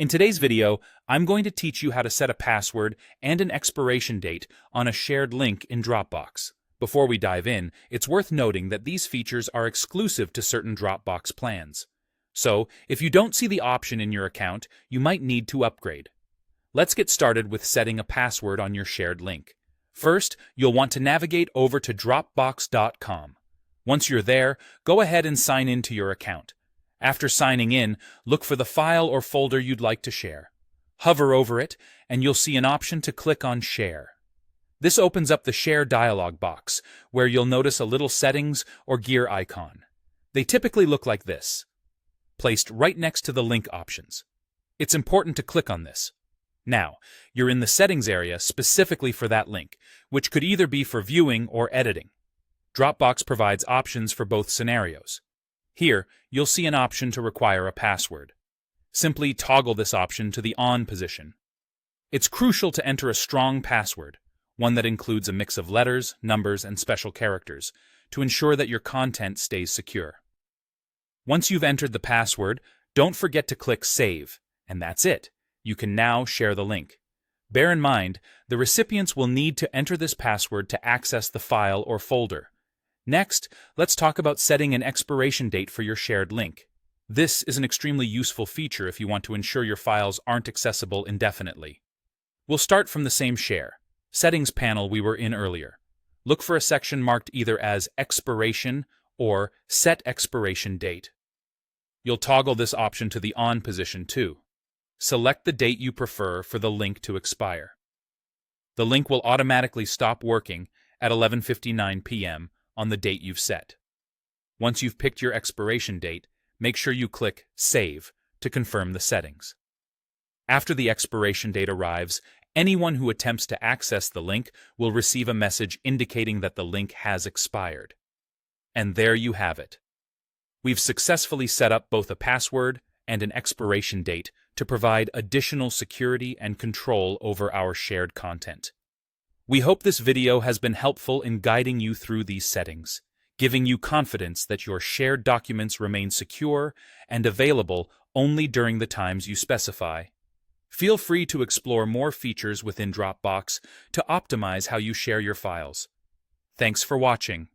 In today's video, I'm going to teach you how to set a password and an expiration date on a shared link in Dropbox. Before we dive in, it's worth noting that these features are exclusive to certain Dropbox plans. So, if you don't see the option in your account, you might need to upgrade. Let's get started with setting a password on your shared link. First, you'll want to navigate over to Dropbox.com. Once you're there, go ahead and sign in to your account. After signing in, look for the file or folder you'd like to share. Hover over it, and you'll see an option to click on Share. This opens up the Share dialog box, where you'll notice a little settings or gear icon. They typically look like this, placed right next to the link options. It's important to click on this. Now, you're in the settings area specifically for that link, which could either be for viewing or editing. Dropbox provides options for both scenarios. Here, you'll see an option to require a password. Simply toggle this option to the on position. It's crucial to enter a strong password, one that includes a mix of letters, numbers, and special characters, to ensure that your content stays secure. Once you've entered the password, don't forget to click Save, and that's it. You can now share the link. Bear in mind, the recipients will need to enter this password to access the file or folder. Next, let's talk about setting an expiration date for your shared link. This is an extremely useful feature if you want to ensure your files aren't accessible indefinitely. We'll start from the same Share settings panel we were in earlier. Look for a section marked either as Expiration or Set Expiration Date. You'll toggle this option to the on position too. Select the date you prefer for the link to expire. The link will automatically stop working at 11:59 p.m. on the date you've set. Once you've picked your expiration date, make sure you click Save to confirm the settings. After the expiration date arrives, anyone who attempts to access the link will receive a message indicating that the link has expired. And there you have it. We've successfully set up both a password and an expiration date to provide additional security and control over our shared content. We hope this video has been helpful in guiding you through these settings, giving you confidence that your shared documents remain secure and available only during the times you specify. Feel free to explore more features within Dropbox to optimize how you share your files. Thanks for watching.